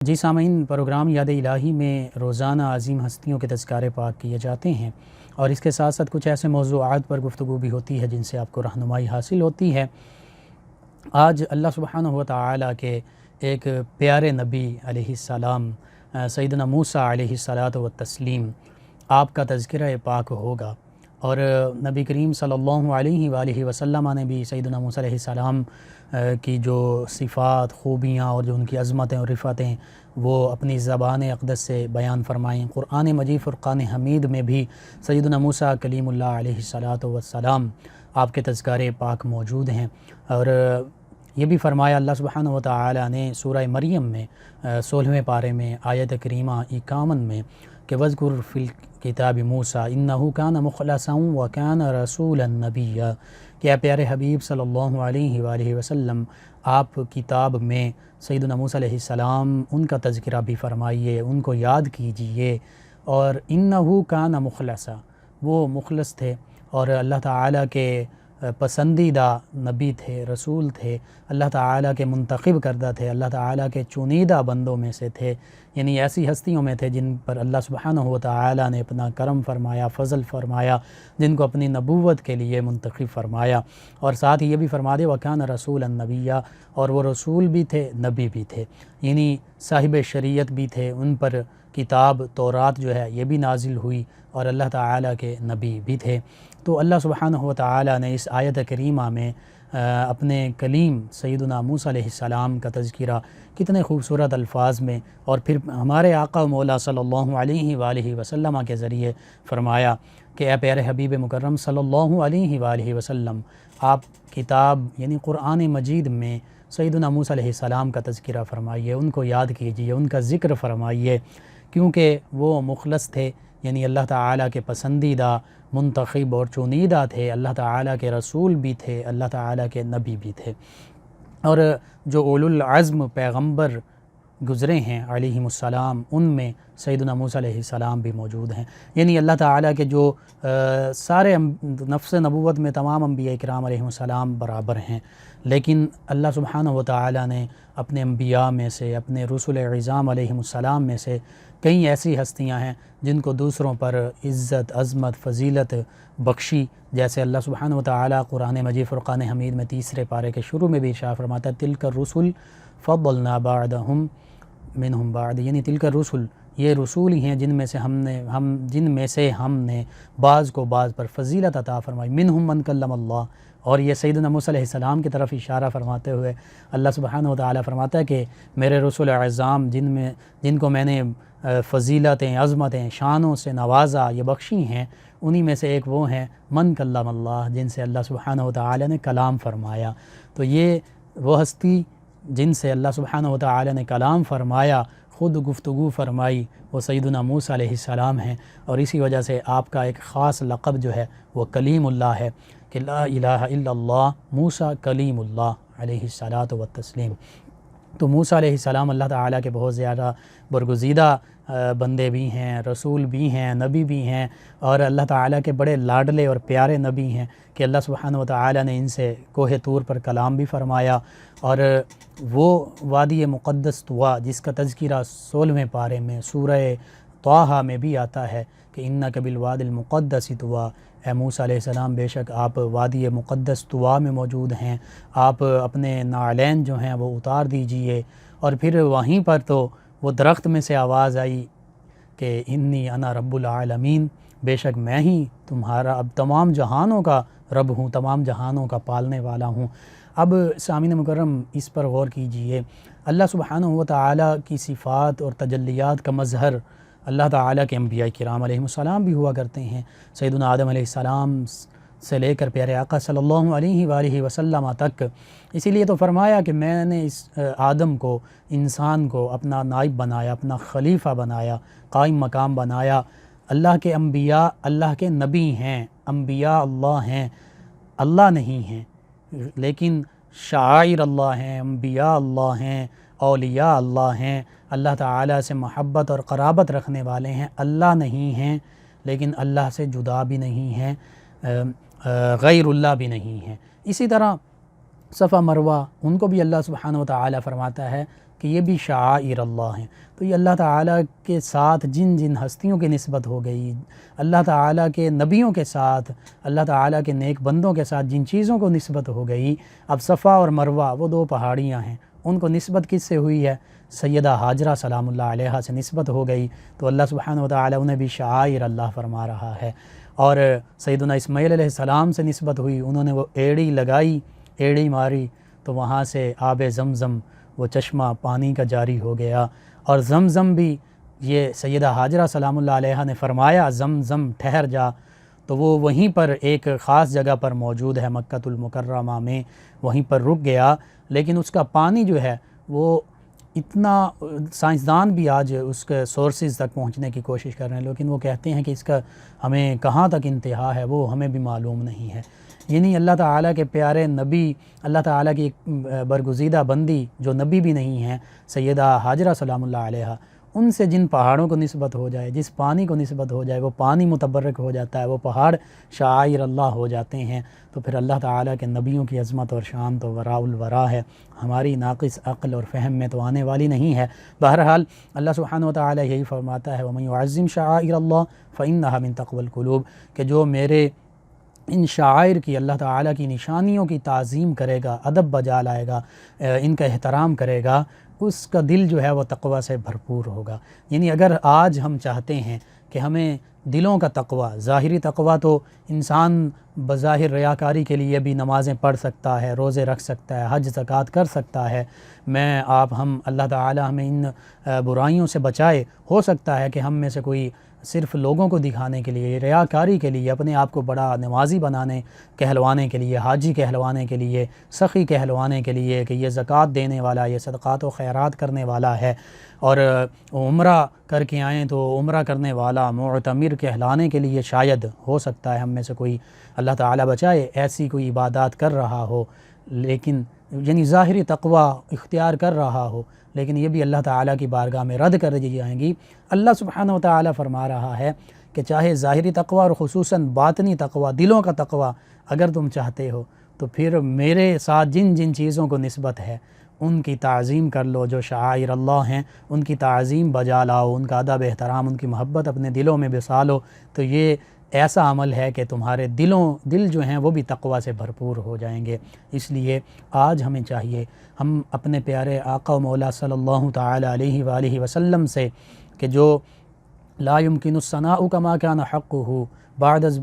جی سامعین، پروگرام یاد الہی میں روزانہ عظیم ہستیوں کے تذکارے پاک کیے جاتے ہیں، اور اس کے ساتھ ساتھ کچھ ایسے موضوعات پر گفتگو بھی ہوتی ہے جن سے آپ کو رہنمائی حاصل ہوتی ہے۔ آج اللہ سبحانہ و تعالیٰ کے ایک پیارے نبی علیہ السلام سیدنا موسیٰ علیہ الصلاۃ والتسلیم آپ کا تذکرہ پاک ہوگا، اور نبی کریم صلی اللہ علیہ وآلہ وسلم نے بھی سیدنا موسیٰ علیہ السلام کی جو صفات، خوبیاں اور جو ان کی عظمتیں اور رفعتیں وہ اپنی زبان اقدس سے بیان فرمائیں۔ قرآن مجید فرقان حمید میں بھی سیدنا موسیٰ کلیم اللہ علیہ الصلاۃ والسلام آپ کے تذکارے پاک موجود ہیں، اور یہ بھی فرمایا اللہ سبحانہ و تعالیٰ نے سورہ مریم میں 16ویں پارے میں آیت کریمہ 51 میں کہ وَاذْكُرْ فِي الْكِتَابِ مُوسَىٰ إِنَّهُ كَانَ مُخْلَصًا وَكَانَ رَسُولًا نَبِيًّا، کہ اے پیارے حبیب صلی اللہ علیہ وآلہ وسلم آپ کتاب میں سیدنا موسیٰ علیہ السلام ان کا تذکرہ بھی فرمائیے، ان کو یاد کیجئے، اور إِنَّهُ كَانَ مُخْلَصًا، وہ مخلص تھے اور اللہ تعالیٰ کے پسندیدہ نبی تھے، رسول تھے، اللہ تعالیٰ کے منتخب کردہ تھے، اللہ تعالیٰ کے چنیدہ بندوں میں سے تھے، یعنی ایسی ہستیوں میں تھے جن پر اللہ سبحانہ و تعالیٰ نے اپنا کرم فرمایا، فضل فرمایا، جن کو اپنی نبوت کے لیے منتخب فرمایا، اور ساتھ ہی یہ بھی فرما دے وَكَانَ رَسُولًا نَبِيًّا، اور وہ رسول بھی تھے، نبی بھی تھے، یعنی صاحب شریعت بھی تھے، ان پر کتاب تورات جو ہے یہ بھی نازل ہوئی، اور اللہ تعالیٰ کے نبی بھی تھے۔ تو اللہ سبحانہ و تعالیٰ نے اس آیت کریمہ میں اپنے کلیم سیدنا موسیٰ علیہ السلام کا تذکرہ کتنے خوبصورت الفاظ میں، اور پھر ہمارے آقا و مولا صلی اللہ علیہ وآلہ وسلم کے ذریعے فرمایا کہ اے پیارے حبیب مکرم صلی اللہ علیہ وآلہ وسلم آپ کتاب یعنی قرآن مجید میں سیدنا موسیٰ علیہ السلام کا تذکرہ فرمائیے، ان کو یاد کیجیے، ان کا ذکر فرمائیے، کیونکہ وہ مخلص تھے، یعنی اللہ تعالیٰ کے پسندیدہ، منتخب اور چنیدہ تھے، اللہ تعالیٰ کے رسول بھی تھے، اللہ تعالیٰ کے نبی بھی تھے، اور جو اولو العزم پیغمبر گزرے ہیں علیہم السلام ان میں سیدنا موسیٰ علیہ السلام بھی موجود ہیں، یعنی اللہ تعالیٰ کے جو سارے نفس نبوت میں تمام انبیاء کرام علیہم السلام برابر ہیں، لیکن اللہ سبحانہ و تعالیٰ نے اپنے انبیاء میں سے، اپنے رسل عظام علیہم السلام میں سے کئی ایسی ہستیاں ہیں جن کو دوسروں پر عزت، عظمت، فضیلت بخشی، جیسے اللہ سبحانہ و تعالیٰ قرآن مجید فرقان حمید میں 3 پارے کے شروع میں بھی ارشاد فرماتا ہے تلک الرسل فضلنا بعضهم منہم بعض، یعنی تلک الرسل، یہ رسول ہی ہیں جن میں سے ہم نے بعض کو بعض پر فضیلت عطا فرمائی، منہم من کلم اللہ، اور یہ سیدنا موسیٰ علیہ السلام کی طرف اشارہ فرماتے ہوئے اللہ سبحانہ و تعالیٰ فرماتا ہے کہ میرے رسول اعظام جن کو میں نے فضیلتیں، عظمتیں، شانوں سے نوازا، یہ بخشی ہیں، انہی میں سے ایک وہ ہیں من کلم اللہ، جن سے اللہ سبحانہ و تعالیٰ نے کلام فرمایا۔ تو یہ وہ ہستی جن سے اللہ سبحانہ و تعالیٰ نے کلام فرمایا، خود گفتگو فرمائی، وہ سیدنا موسیٰ علیہ السلام ہیں، اور اسی وجہ سے آپ کا ایک خاص لقب جو ہے وہ کلیم اللہ ہے کہ لا الہ الا اللہ موسیٰ کلیم اللہ علیہ الصلاۃ والتسلیم۔ تو موسیٰ علیہ السلام اللہ تعالیٰ کے بہت زیادہ برگزیدہ بندے بھی ہیں، رسول بھی ہیں، نبی بھی ہیں، اور اللہ تعالیٰ کے بڑے لاڈلے اور پیارے نبی ہیں کہ اللہ سبحانہ و تعالیٰ نے ان سے کوہ طور پر کلام بھی فرمایا، اور وہ وادی مقدس طوا جس کا تذکرہ 16ویں پارے میں سورہ طٰہٰ میں بھی آتا ہے کہ انک بالوادی المقدس طوا، اے موسیٰ علیہ السلام بے شک آپ وادی مقدس طوا میں موجود ہیں، آپ اپنے نعلین جو ہیں وہ اتار دیجئے، اور پھر وہیں پر تو وہ درخت میں سے آواز آئی کہ انی انا رب العالمین، بے شک میں ہی تمہارا اب تمام جہانوں کا رب ہوں، تمام جہانوں کا پالنے والا ہوں۔ اب سامعین مکرم اس پر غور کیجئے، اللہ سبحانہ و تعالیٰ کی صفات اور تجلیات کا مظہر اللہ تعالیٰ کے انبیاء کرام علیہم السلام بھی ہوا کرتے ہیں، سیدنا آدم علیہ السلام سے لے کر پیارے آقا صلی اللہ علیہ وآلہ وسلم تک، اسی لیے تو فرمایا کہ میں نے اس آدم کو، انسان کو اپنا نائب بنایا، اپنا خلیفہ بنایا، قائم مقام بنایا۔ اللہ کے انبیاء اللہ کے نبی ہیں، انبیاء اللہ ہیں، اللہ نہیں ہیں، لیکن شاعر اللہ ہیں، انبیاء اللہ ہیں، اولیاء اللہ ہیں، اللہ تعالیٰ سے محبت اور قرابت رکھنے والے ہیں، اللہ نہیں ہیں، لیکن اللہ سے جدا بھی نہیں ہیں، غیر اللہ بھی نہیں ہیں۔ اسی طرح صفا مروہ ان کو بھی اللہ سبحانہ و تعالیٰ فرماتا ہے کہ یہ بھی شعائر اللہ ہیں۔ تو یہ اللہ تعالیٰ کے ساتھ جن جن ہستیوں کی نسبت ہو گئی، اللہ تعالیٰ کے نبیوں کے ساتھ، اللہ تعالیٰ کے نیک بندوں کے ساتھ جن چیزوں کو نسبت ہو گئی، اب صفا اور مروہ وہ دو پہاڑیاں ہیں، ان کو نسبت کس سے ہوئی ہے؟ سیدہ ہاجرہ سلام اللہ علیہا سے نسبت ہو گئی، تو اللہ سبحانہ وتعالیٰ انہیں بھی شعائر اللہ فرما رہا ہے۔ اور سیدنا اسماعیل علیہ السلام سے نسبت ہوئی، انہوں نے وہ ایڑی لگائی، ایڑی ماری، تو وہاں سے آب زمزم وہ چشمہ پانی کا جاری ہو گیا۔ اور زمزم بھی یہ سیدہ ہاجرہ سلام اللہ علیہا نے فرمایا زمزم ٹھہر جا، تو وہ وہیں پر ایک خاص جگہ پر موجود ہے مکۃ المکرمہ میں، وہیں پر رک گیا، لیکن اس کا پانی جو ہے وہ اتنا، سائنسدان بھی آج اس کے سورسز تک پہنچنے کی کوشش کر رہے ہیں، لیکن وہ کہتے ہیں کہ اس کا ہمیں کہاں تک انتہا ہے وہ ہمیں بھی معلوم نہیں ہے۔ یعنی اللہ تعالیٰ کے پیارے نبی، اللہ تعالیٰ کی ایک برگزیدہ بندی جو نبی بھی نہیں ہیں، سیدہ ہاجرہ سلام اللہ علیہا، ان سے جن پہاڑوں کو نسبت ہو جائے، جس پانی کو نسبت ہو جائے، وہ پانی متبرک ہو جاتا ہے، وہ پہاڑ شعائر اللہ ہو جاتے ہیں، تو پھر اللہ تعالیٰ کے نبیوں کی عظمت اور شان تو وراء الورا ہے، ہماری ناقص عقل اور فہم میں تو آنے والی نہیں ہے۔ بہرحال اللہ سبحانہ وتعالیٰ یہی فرماتا ہے وَمَن يُعَظِّمْ شَعَائِرَ اللَّهِ فَإِنَّهَا مِن تَقْوَى الْقُلُوبِ، کہ جو میرے ان شعائر کی، اللہ تعالیٰ کی نشانیوں کی تعظیم کرے گا، ادب بجا لائے گا، ان کا احترام کرے گا، اس کا دل جو ہے وہ تقوی سے بھرپور ہوگا۔ یعنی اگر آج ہم چاہتے ہیں کہ ہمیں دلوں کا تقوی، ظاہری تقوی تو انسان بظاہر ریاکاری کے لیے بھی نمازیں پڑھ سکتا ہے، روزے رکھ سکتا ہے، حج زکوٰۃ کر سکتا ہے، میں آپ ہم اللہ تعالیٰ ہمیں ان برائیوں سے بچائے، ہو سکتا ہے کہ ہم میں سے کوئی صرف لوگوں کو دکھانے کے لیے، ریاکاری کے لیے، اپنے آپ کو بڑا نمازی بنانے کہلوانے کے لیے، حاجی کہلوانے کے لیے، سخی کہلوانے کے لیے کہ یہ زکوٰۃ دینے والا، یہ صدقات و خیرات کرنے والا ہے، اور عمرہ کر کے آئیں تو عمرہ کرنے والا، معتمر کہلانے کے لیے شاید ہو سکتا ہے ہم میں سے کوئی، اللہ تعالیٰ بچائے، ایسی کوئی عبادات کر رہا ہو، لیکن یعنی ظاہری تقوی اختیار کر رہا ہو، لیکن یہ بھی اللہ تعالیٰ کی بارگاہ میں رد کر دی جائیں گی۔ اللہ سبحانہ وتعالیٰ فرما رہا ہے کہ چاہے ظاہری تقوی اور خصوصاً باطنی تقوی، دلوں کا تقوی اگر تم چاہتے ہو تو پھر میرے ساتھ جن جن چیزوں کو نسبت ہے ان کی تعظیم کر لو، جو شعائر اللہ ہیں ان کی تعظیم بجا لاؤ، ان کا ادب احترام، ان کی محبت اپنے دلوں میں بسا لو، تو یہ ایسا عمل ہے کہ تمہارے دل جو ہیں وہ بھی تقوی سے بھرپور ہو جائیں گے۔ اس لیے آج ہمیں چاہیے ہم اپنے پیارے آقا و مولا صلی اللہ تعالی علیہ وآلہ وسلم سے کہ جو لا يمكن الثناء كما كان حقه بعد از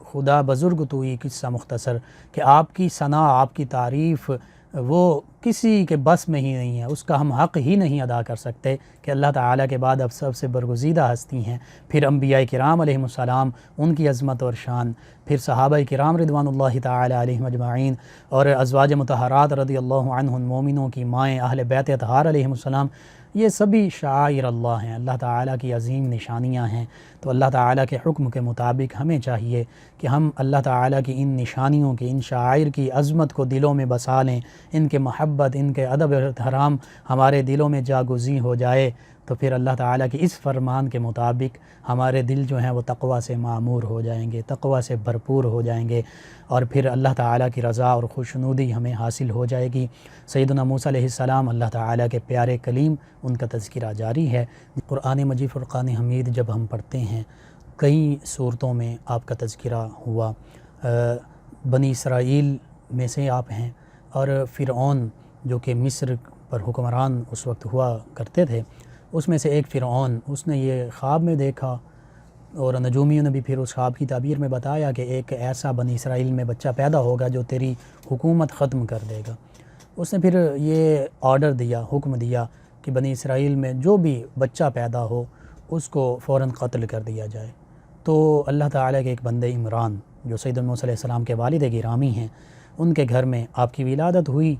خدا بزرگ توئی، قصہ مختصر کہ آپ کی ثنا، آپ کی تعریف وہ کسی کے بس میں ہی نہیں ہے، اس کا ہم حق ہی نہیں ادا کر سکتے کہ اللہ تعالیٰ کے بعد اب سب سے برگزیدہ ہستی ہیں، پھر انبیاء کرام علیہم السلام، ان کی عظمت اور شان، پھر صحابہ کرام رضوان اللہ تعالی علیہم اجمعین، اور ازواج مطہرات رضی اللہ عنہم، مومنوں کی مائیں، اہل بیت اطہار علیہم السلام، یہ سبھی شعائر اللہ ہیں، اللہ تعالیٰ کی عظیم نشانیاں ہیں۔ تو اللہ تعالیٰ کے حکم کے مطابق ہمیں چاہیے کہ ہم اللہ تعالیٰ کی ان نشانیوں کی، ان شعائر کی عظمت کو دلوں میں بسا لیں، ان کے محبت، ان کے ادب و احترام ہمارے دلوں میں جاگزیں ہو جائے، تو پھر اللہ تعالیٰ کی اس فرمان کے مطابق ہمارے دل جو ہیں وہ تقوی سے معمور ہو جائیں گے، تقوی سے بھرپور ہو جائیں گے، اور پھر اللہ تعالیٰ کی رضا اور خوشنودی ہمیں حاصل ہو جائے گی۔ سیدنا موسیٰ علیہ السلام اللہ تعالیٰ کے پیارے کلیم، ان کا تذکرہ جاری ہے۔ قرآن مجید فرقان حمید جب ہم پڑھتے ہیں، کئی صورتوں میں آپ کا تذکرہ ہوا، بنی اسرائیل میں سے آپ ہیں، اور فرعون جو کہ مصر پر حکمران اس وقت ہوا کرتے تھے، اس میں سے ایک فرعون، اس نے یہ خواب میں دیکھا، اور نجومیوں نے بھی پھر اس خواب کی تعبیر میں بتایا کہ ایک ایسا بنی اسرائیل میں بچہ پیدا ہوگا جو تیری حکومت ختم کر دے گا۔ اس نے پھر یہ آرڈر دیا، حکم دیا کہ بنی اسرائیل میں جو بھی بچہ پیدا ہو اس کو فوراً قتل کر دیا جائے۔ تو اللہ تعالیٰ کے ایک بندے عمران جو سیدنا موسیٰ علیہ السلام کے والد گرامی ہیں، ان کے گھر میں آپ کی ولادت ہوئی،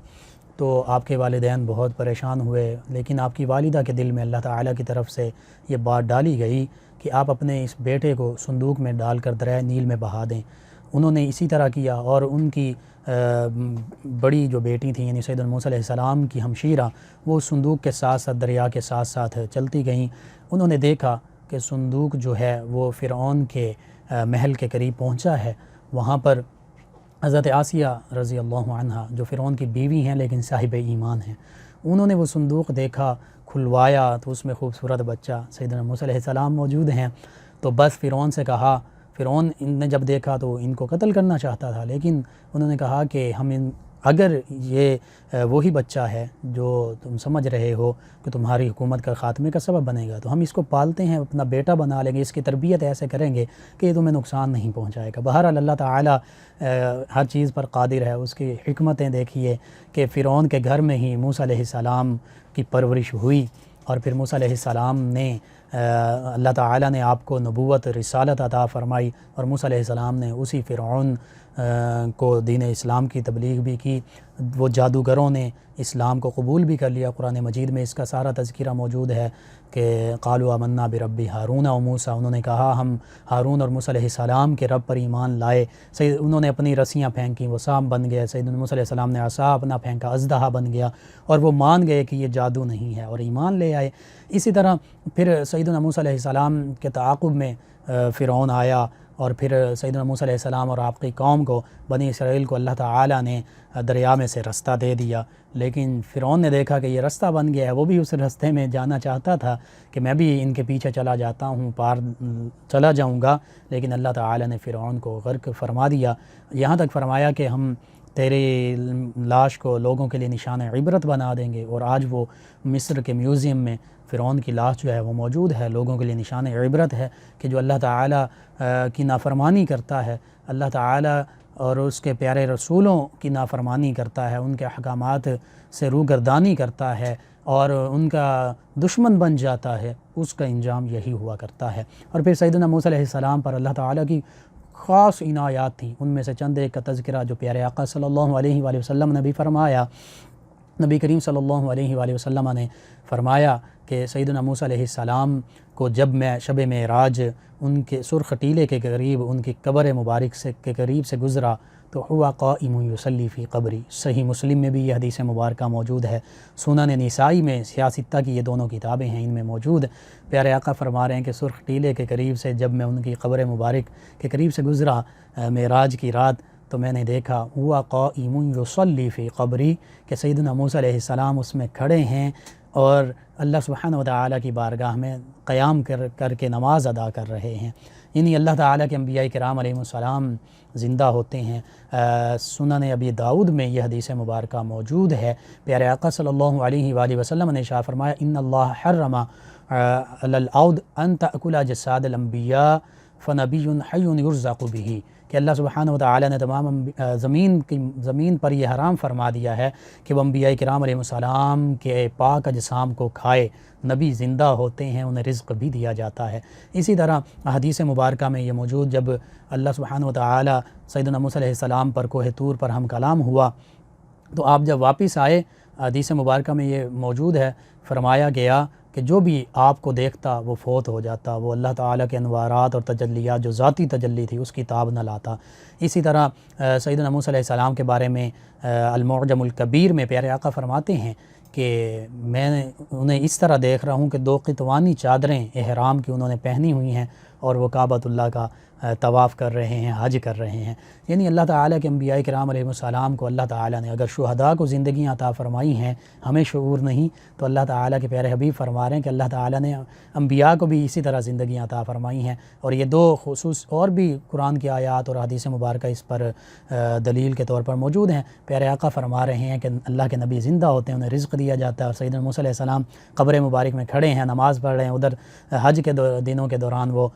تو آپ کے والدین بہت پریشان ہوئے، لیکن آپ کی والدہ کے دل میں اللہ تعالیٰ کی طرف سے یہ بات ڈالی گئی کہ آپ اپنے اس بیٹے کو صندوق میں ڈال کر دریائے نیل میں بہا دیں۔ انہوں نے اسی طرح کیا، اور ان کی بڑی جو بیٹی تھیں یعنی سیدنا موسیٰ علیہ السلام کی ہمشیرہ، وہ صندوق کے ساتھ ساتھ دریا کے ساتھ ساتھ چلتی گئیں۔ انہوں نے دیکھا کہ صندوق جو ہے وہ فرعون کے محل کے قریب پہنچا ہے، وہاں پر حضرت آسیہ رضی اللہ عنہا جو فرعون کی بیوی ہیں لیکن صاحب ایمان ہیں، انہوں نے وہ صندوق دیکھا، کھلوایا تو اس میں خوبصورت بچہ سیدنا موسیٰ علیہ السلام موجود ہیں۔ تو بس فرعون سے کہا، فرعون نے جب دیکھا تو ان کو قتل کرنا چاہتا تھا، لیکن انہوں نے کہا کہ اگر یہ وہی بچہ ہے جو تم سمجھ رہے ہو کہ تمہاری حکومت کا خاتمے کا سبب بنے گا، تو ہم اس کو پالتے ہیں، اپنا بیٹا بنا لیں گے، اس کی تربیت ایسے کریں گے کہ یہ تمہیں نقصان نہیں پہنچائے گا۔ بہرحال اللہ تعالیٰ ہر چیز پر قادر ہے، اس کی حکمتیں دیکھیے کہ فرعون کے گھر میں ہی موسیٰ علیہ السلام کی پرورش ہوئی، اور پھر موسیٰ علیہ السلام نے اللہ تعالیٰ نے آپ کو نبوت رسالت عطا فرمائی، اور موسیٰ علیہ السلام نے اسی فرعون کو دین اسلام کی تبلیغ بھی کی۔ وہ جادوگروں نے اسلام کو قبول بھی کر لیا۔ قرآن مجید میں اس کا سارا تذکرہ موجود ہے کہ قالوا آمنا برب ہارون و موسیٰ، انہوں نے کہا ہم ہارون اور موسیٰ علیہ السلام کے رب پر ایمان لائے۔ انہوں نے اپنی رسیاں پھینکیں، وہ سانپ بن گیا۔ سیدنا موسیٰ علیہ السلام نے عصا اپنا پھینکا، اژدہا بن گیا، اور وہ مان گئے کہ یہ جادو نہیں ہے اور ایمان لے آئے۔ اسی طرح پھر سیدنا موسیٰ علیہ السلام کے تعاقب میں فرعون آیا، اور پھر سیدنا موسیٰ علیہ السلام اور آپ کی قوم کو، بنی اسرائیل کو اللہ تعالیٰ نے دریا میں سے رستہ دے دیا، لیکن فرعون نے دیکھا کہ یہ رستہ بن گیا ہے، وہ بھی اس رستے میں جانا چاہتا تھا کہ میں بھی ان کے پیچھے چلا جاتا ہوں، پار چلا جاؤں گا، لیکن اللہ تعالیٰ نے فرعون کو غرق فرما دیا، یہاں تک فرمایا کہ ہم تیری لاش کو لوگوں کے لیے نشان عبرت بنا دیں گے۔ اور آج وہ مصر کے میوزیم میں فرعون کی لاش جو ہے وہ موجود ہے، لوگوں کے لیے نشان عبرت ہے کہ جو اللہ تعالیٰ کی نافرمانی کرتا ہے، اللہ تعالیٰ اور اس کے پیارے رسولوں کی نافرمانی کرتا ہے، ان کے احکامات سے روگردانی کرتا ہے اور ان کا دشمن بن جاتا ہے، اس کا انجام یہی ہوا کرتا ہے۔ اور پھر سیدنا موسیٰ علیہ السلام پر اللہ تعالیٰ کی خاص عنایات تھیں، ان میں سے چند ایک کا تذکرہ جو پیارے آقا صلی اللہ علیہ وآلہ وسلم نے بھی فرمایا۔ نبی کریم صلی اللہ علیہ وآلہ وسلم نے فرمایا کہ سیدنا موسیٰ علیہ السلام کو جب میں شب معراج ان کے سرخ ٹیلے کے قریب، ان کی قبر مبارک کے قریب سے گزرا تو ہوا قائم یصلی فی قبری، صحیح مسلم میں بھی یہ حدیث مبارکہ موجود ہے، سنن نسائی میں سیاستہ کی یہ دونوں کتابیں ہیں، ان میں موجود۔ پیارے آقا فرما رہے ہیں کہ سرخ ٹیلے کے قریب سے جب میں ان کی قبر مبارک کے قریب سے گزرا معراج کی رات، تو میں نے دیکھا ہوا قائم یصلی فی قبری، کہ سیدنا موسیٰ علیہ السلام اس میں کھڑے ہیں اور اللہ سبحانہ و تعالیٰ کی بارگاہ میں قیام کر کے نماز ادا کر رہے ہیں، یعنی اللہ تعالیٰ کے انبیاء کرام علیہ السلام زندہ ہوتے ہیں۔ سنن ابی داؤد میں یہ حدیث مبارکہ موجود ہے۔ پیارے آقا صلی اللہ علیہ وآلہ وسلم نے ارشاد فرمایا ان اللہ حرم علی الارض ان تأکل اجساد الانبیاء فنبی حی یرزق بہ، کہ اللہ سبحانہ و تعالیٰ نے تمام زمین پر یہ حرام فرما دیا ہے کہ وہ انبیاء کرام علیہ السلام کے پاک اجسام کو کھائے، نبی زندہ ہوتے ہیں، انہیں رزق بھی دیا جاتا ہے۔ اسی طرح حدیث مبارکہ میں یہ موجود، جب اللہ سبحانہ و تعالیٰ سیدنا موسیٰ علیہ السلام پر کوہ طور پر ہم کلام ہوا، تو آپ جب واپس آئے، حدیث مبارکہ میں یہ موجود ہے، فرمایا گیا کہ جو بھی آپ کو دیکھتا وہ فوت ہو جاتا، وہ اللہ تعالیٰ کے انوارات اور تجلیات جو ذاتی تجلی تھی اس کی تاب نہ لاتا۔ اسی طرح سیدنا موسیٰ علیہ السلام کے بارے میں المعجم الکبیر میں پیارے آقا فرماتے ہیں کہ میں انہیں اس طرح دیکھ رہا ہوں کہ دو قطوانی چادریں احرام کی انہوں نے پہنی ہوئی ہیں اور وہ کعبۃ اللہ کا طواف کر رہے ہیں، حج کر رہے ہیں، یعنی اللہ تعالیٰ کے انبیاء کرام علیہ السلام کو اللہ تعالیٰ نے اگر شہداء کو زندگیاں عطا فرمائی ہیں، ہمیں شعور نہیں، تو اللہ تعالیٰ کے پیارے حبیب فرما رہے ہیں کہ اللہ تعالیٰ نے انبیاء کو بھی اسی طرح زندگیاں عطا فرمائی ہیں، اور یہ دو خصوص اور بھی قرآن کی آیات اور حدیث مبارکہ اس پر دلیل کے طور پر موجود ہیں۔ پیارے آقا فرما رہے ہیں کہ اللہ کے نبی زندہ ہوتے ہیں، انہیں رزق دیا جاتا ہے، اور سیدنا موسیٰ علیہ السلام قبر مبارک میں کھڑے ہیں، نماز پڑھ رہے ہیں، ادھر حج کے دنوں کے دوران وہ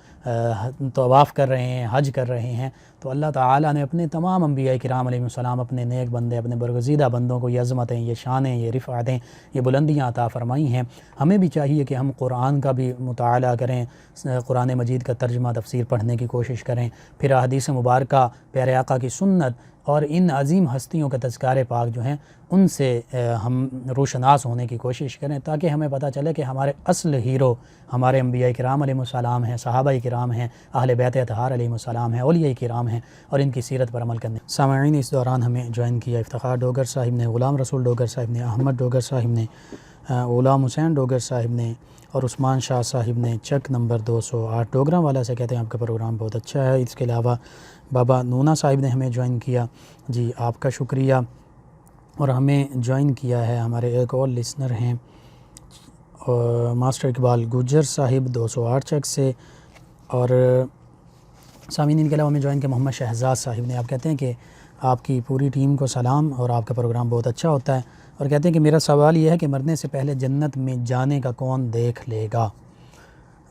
طواف کر رہے ہیں، حج کر رہے ہیں، تو اللہ تعالیٰ نے اپنے تمام انبیاء کرام علیہ السلام، اپنے نیک بندے، اپنے برگزیدہ بندوں کو یہ عظمتیں، یہ شانیں، یہ رفعتیں، یہ بلندیاں عطا فرمائی ہیں۔ ہمیں بھی چاہیے کہ ہم قرآن کا بھی مطالعہ کریں، قرآن مجید کا ترجمہ تفسیر پڑھنے کی کوشش کریں، پھر احادیث مبارکہ، پیارے آقا کی سنت اور ان عظیم ہستیوں کے تذکار پاک جو ہیں ان سے ہم روشناس ہونے کی کوشش کریں، تاکہ ہمیں پتہ چلے کہ ہمارے اصل ہیرو ہمارے انبیاء کرام علیہ السلام ہیں، صحابہ کرام ہیں، اہل بیت اطہار علیہ السلام ہیں، اولیاء کرام ہیں، اور ان کی سیرت پر عمل کرنے۔ سامعین، اس دوران ہمیں جوائن کیا افتخار ڈوگر صاحب نے، غلام رسول ڈوگر صاحب نے، احمد ڈوگر صاحب نے، غلام حسین ڈوگر صاحب نے، اور عثمان شاہ صاحب نے چک نمبر 208 ڈوگراں والا سے کہتے ہیں آپ کا پروگرام بہت اچھا ہے۔ اس کے علاوہ بابا نونا صاحب نے ہمیں جوائن کیا، جی آپ کا شکریہ۔ اور ہمیں جوائن کیا ہے ہمارے ایک اور لسنر ہیں ماسٹر اقبال گجر صاحب 208 چک سے، اور سامعین ان کے علاوہ ہمیں جوائن کیا محمد شہزاد صاحب نے۔ آپ کہتے ہیں کہ آپ کی پوری ٹیم کو سلام اور آپ کا پروگرام بہت اچھا ہوتا ہے، اور کہتے ہیں کہ میرا سوال یہ ہے کہ مرنے سے پہلے جنت میں جانے کا کون دیکھ لے گا؟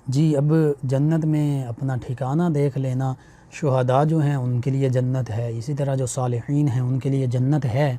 جی اب جنت میں اپنا ٹھکانہ دیکھ لینا، شہداء جو ہیں ان کے لیے جنت ہے، اسی طرح جو صالحین ہیں ان کے لیے جنت ہے،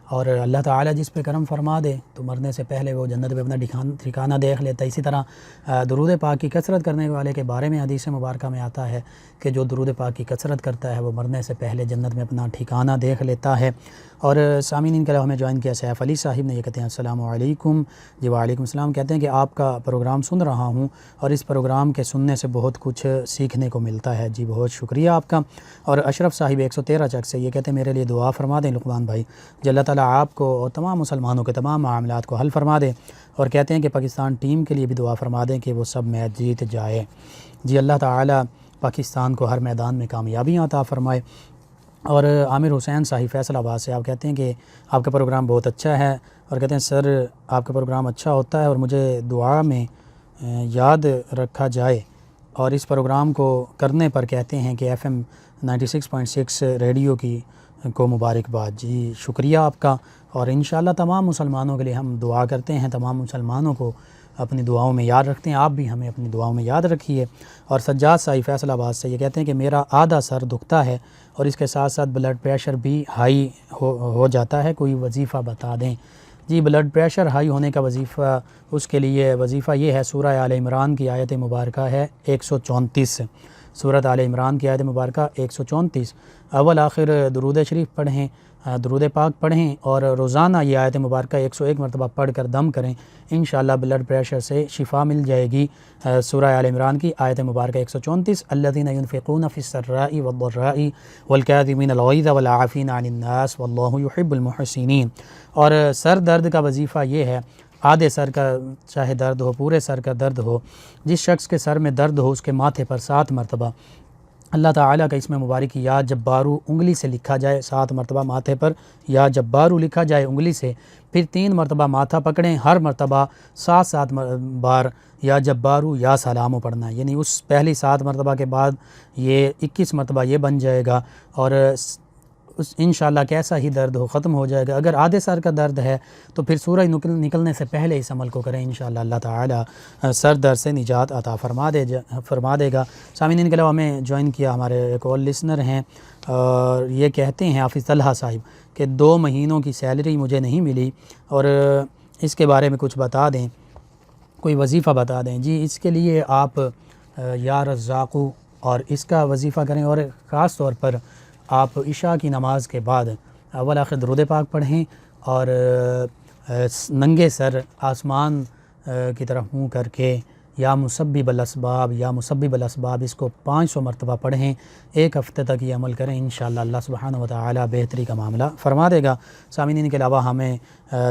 اور اللہ تعالیٰ جس پہ کرم فرما دے تو مرنے سے پہلے وہ جنت پہ اپنا ٹھکانہ دیکھ لیتا ہے۔ اسی طرح درود پاک کی کثرت کرنے والے کے بارے میں حدیث مبارکہ میں آتا ہے کہ جو درود پاک کی کثرت کرتا ہے وہ مرنے سے پہلے جنت میں اپنا ٹھکانہ دیکھ لیتا ہے۔ اور سامعین ان کے علاوہ ہمیں جوائن کیا سیف علی صاحب نے، یہ کہتے ہیں السلام علیکم۔ جی وعلیکم السلام۔ کہتے ہیں کہ آپ کا پروگرام سن رہا ہوں اور اس پروگرام کے سننے سے بہت کچھ سیکھنے کو ملتا ہے۔ جی بہت شکریہ آپ کا۔ اور اشرف صاحب 113 چک سے، یہ کہتے ہیں میرے لیے دعا فرما دیں لقمان بھائی، جو اللہ تعالیٰ آپ کو اور تمام مسلمانوں کے تمام معاملات کو حل فرما دے، اور کہتے ہیں کہ پاکستان ٹیم کے لیے بھی دعا فرما دیں کہ وہ سب میچ جیت جائے۔ جی اللہ تعالیٰ پاکستان کو ہر میدان میں کامیابیاں عطا فرمائے۔ اور عامر حسین صاحب فیصل آباد سے، آپ کہتے ہیں کہ آپ کا پروگرام بہت اچھا ہے، اور کہتے ہیں سر آپ کا پروگرام اچھا ہوتا ہے اور مجھے دعا میں یاد رکھا جائے، اور اس پروگرام کو کرنے پر کہتے ہیں کہ FM 96.6 ریڈیو کو مبارکباد۔ جی شکریہ آپ کا، اور انشاءاللہ تمام مسلمانوں کے لیے ہم دعا کرتے ہیں، تمام مسلمانوں کو اپنی دعاؤں میں یاد رکھتے ہیں، آپ بھی ہمیں اپنی دعاؤں میں یاد رکھیے۔ اور سجاد صاحب فیصل آباد سے، یہ کہتے ہیں کہ میرا آدھا سر دکھتا ہے اور اس کے ساتھ ساتھ بلڈ پریشر بھی ہائی ہو جاتا ہے، کوئی وظیفہ بتا دیں۔ جی بلڈ پریشر ہائی ہونے کا وظیفہ، اس کے لیے وظیفہ یہ ہے، سورہ آل عمران کی آیت مبارکہ ہے 134، سورۃ آل عمران کی آیت مبارکہ 134، اول آخر درود شریف پڑھیں، درود پاک پڑھیں، اور روزانہ یہ آیت مبارکہ 101 مرتبہ پڑھ کر دم کریں، انشاءاللہ بلڈ پریشر سے شفا مل جائے گی۔ سورہ آل عمران کی آیت مبارکہ 134، الذین ينفقون فی السراء والضراء والکاظمین الغیظ والعافین عن الناس واللہ یحب المحسنین۔ اور سر درد کا وظیفہ یہ ہے، آدھے سر کا چاہے درد ہو، پورے سر کا درد ہو، جس شخص کے سر میں درد ہو اس کے ماتھے پر 7 مرتبہ اللہ تعالیٰ کا اسم مبارک یا جبارو انگلی سے لکھا جائے، 7 مرتبہ ماتھے پر یا جبارو لکھا جائے انگلی سے، پھر 3 مرتبہ ماتھا پکڑیں، ہر مرتبہ 7 بار یا جبارو یا سلامو پڑھنا ہے، یعنی اس پہلی 7 مرتبہ کے بعد یہ 21 مرتبہ یہ بن جائے گا، اور انشاءاللہ کیسا ہی درد ہو ختم ہو جائے گا۔ اگر آدھے سر کا درد ہے تو پھر سورج نکلنے سے پہلے اس عمل کو کریں، انشاءاللہ اللہ تعالیٰ سر درد سے نجات عطا فرما دے گا۔ سامعین ان کے علاوہ ہمیں جوائن کیا ہمارے ایک اور لسنر ہیں، اور یہ کہتے ہیں حافظ طلحہ صاحب کہ 2 مہینوں کی سیلری مجھے نہیں ملی، اور اس کے بارے میں کچھ بتا دیں، کوئی وظیفہ بتا دیں۔ جی اس کے لیے آپ یا رزاقو اور اس کا وظیفہ کریں، اور خاص طور پر آپ عشاء کی نماز کے بعد اول آخر درود پاک پڑھیں، اور ننگے سر آسمان کی طرف منہ کر کے یا مسبب الاسباب یا مسبب الاسباب اس کو 500 مرتبہ پڑھیں، 1 ہفتے تک یہ عمل کریں، انشاءاللہ اللہ سبحانہ و تعالی بہتری کا معاملہ فرما دے گا۔ سامعین کے علاوہ ہمیں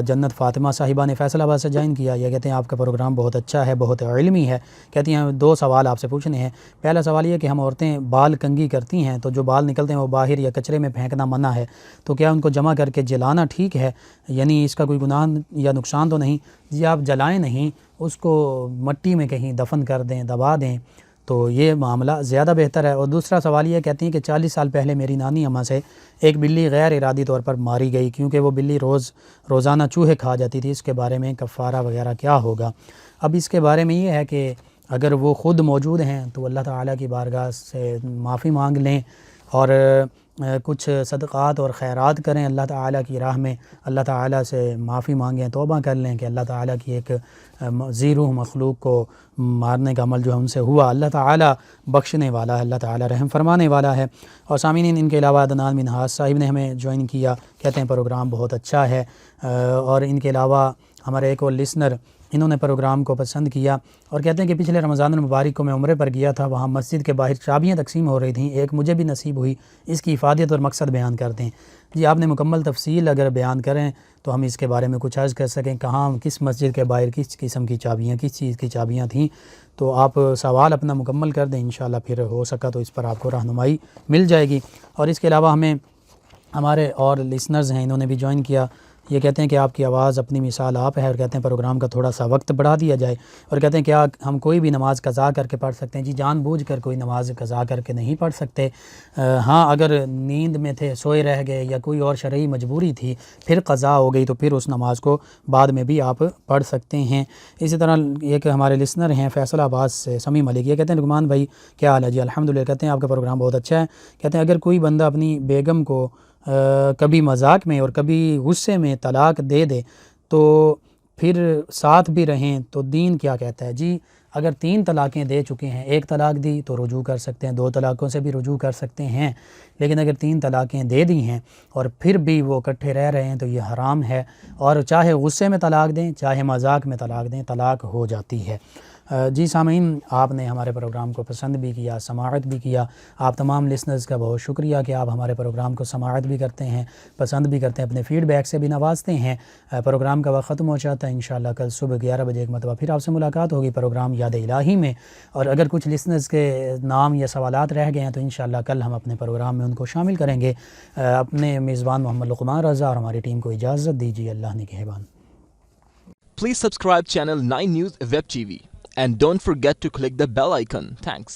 جنت فاطمہ صاحبہ نے فیصل آباد سے جوائن کیا، یہ کہتے ہیں آپ کا پروگرام بہت اچھا ہے، بہت علمی ہے، کہتی ہیں 2 سوال آپ سے پوچھنے ہیں۔ پہلا سوال یہ کہ ہم عورتیں بال کنگھی کرتی ہیں تو جو بال نکلتے ہیں وہ باہر یا کچرے میں پھینکنا منع ہے، تو کیا ان کو جمع کر کے جلانا ٹھیک ہے، یعنی اس کا کوئی گناہ یا نقصان تو نہیں؟ جی آپ جلائیں نہیں، اس کو مٹی میں کہیں دفن کر دیں، دبا دیں، تو یہ معاملہ زیادہ بہتر ہے۔ اور دوسرا سوال یہ کہتی ہیں کہ 40 سال پہلے میری نانی اماں سے ایک بلی غیر ارادی طور پر ماری گئی، کیونکہ وہ بلی روزانہ چوہے کھا جاتی تھی، اس کے بارے میں کفارہ وغیرہ کیا ہوگا؟ اب اس کے بارے میں یہ ہے کہ اگر وہ خود موجود ہیں تو اللہ تعالیٰ کی بارگاہ سے معافی مانگ لیں، اور کچھ صدقات اور خیرات کریں اللہ تعالیٰ کی راہ میں، اللہ تعالیٰ سے معافی مانگیں، توبہ کر لیں کہ اللہ تعالیٰ کی ایک ذی-روح مخلوق کو مارنے کا عمل جو ہم سے ہوا، اللہ تعالیٰ بخشنے والا ہے، اللہ تعالیٰ رحم فرمانے والا ہے۔ اور سامعین ان کے علاوہ عدنان منہاج صاحب نے ہمیں جوائن کیا، کہتے ہیں پروگرام بہت اچھا ہے، اور ان کے علاوہ ہمارے ایک اور لسنر انہوں نے پروگرام کو پسند کیا، اور کہتے ہیں کہ پچھلے رمضان المبارک کو میں عمرے پر گیا تھا، وہاں مسجد کے باہر چابیاں تقسیم ہو رہی تھیں، ایک مجھے بھی نصیب ہوئی، اس کی افادیت اور مقصد بیان کر دیں۔ جی آپ نے مکمل تفصیل اگر بیان کریں تو ہم اس کے بارے میں کچھ عرض کر سکیں، کہاں کس مسجد کے باہر کس قسم کی چابیاں، کس چیز کی چابیاں تھیں، تو آپ سوال اپنا مکمل کر دیں، انشاءاللہ پھر ہو سکا تو اس پر آپ کو رہنمائی مل جائے گی۔ اور اس کے علاوہ ہمیں ہمارے اور لسنرز ہیں، انہوں نے بھی جوائن کیا، یہ کہتے ہیں کہ آپ کی آواز اپنی مثال آپ ہے، اور کہتے ہیں پروگرام کا تھوڑا سا وقت بڑھا دیا جائے، اور کہتے ہیں کیا ہم کوئی بھی نماز قضا کر کے پڑھ سکتے ہیں؟ جی جان بوجھ کر کوئی نماز قضا کر کے نہیں پڑھ سکتے، ہاں اگر نیند میں تھے، سوئے رہ گئے، یا کوئی اور شرعی مجبوری تھی پھر قضا ہو گئی، تو پھر اس نماز کو بعد میں بھی آپ پڑھ سکتے ہیں۔ اسی طرح ایک ہمارے لسنر ہیں فیصل آباد سے سمیع ملک، یہ کہتے ہیں لقمان بھائی کیا حال ہے؟ جی الحمدللہ، کہتے ہیں آپ کا پروگرام بہت اچھا ہے۔ کہتے ہیں اگر کوئی بندہ اپنی بیگم کو کبھی مذاق میں اور کبھی غصے میں طلاق دے دے تو پھر ساتھ بھی رہیں تو دین کیا کہتا ہے؟ جی اگر 3 طلاقیں دے چکے ہیں، 1 طلاق دی تو رجوع کر سکتے ہیں، 2 طلاقوں سے بھی رجوع کر سکتے ہیں، لیکن اگر 3 طلاقیں دے دی ہیں اور پھر بھی وہ اکٹھے رہ رہے ہیں تو یہ حرام ہے، اور چاہے غصے میں طلاق دیں چاہے مذاق میں طلاق دیں، طلاق ہو جاتی ہے۔ جی سامعین، آپ نے ہمارے پروگرام کو پسند بھی کیا، سماعت بھی کیا، آپ تمام لسنرز کا بہت شکریہ کہ آپ ہمارے پروگرام کو سماعت بھی کرتے ہیں، پسند بھی کرتے ہیں، اپنے فیڈ بیک سے بھی نوازتے ہیں۔ پروگرام کا وقت ختم ہو جاتا ہے، انشاءاللہ کل صبح 11 بجے ایک مرتبہ پھر آپ سے ملاقات ہوگی پروگرام یاد الہی میں، اور اگر کچھ لسنرز کے نام یا سوالات رہ گئے ہیں تو انشاءاللہ کل ہم اپنے پروگرام میں ان کو شامل کریں گے۔ اپنے میزبان محمد لقمان رضا اور ہماری ٹیم کو اجازت دیجیے، اللہ نگہبان۔ Please subscribe channel 9 News Web TV and don't forget to click the bell icon. Thanks.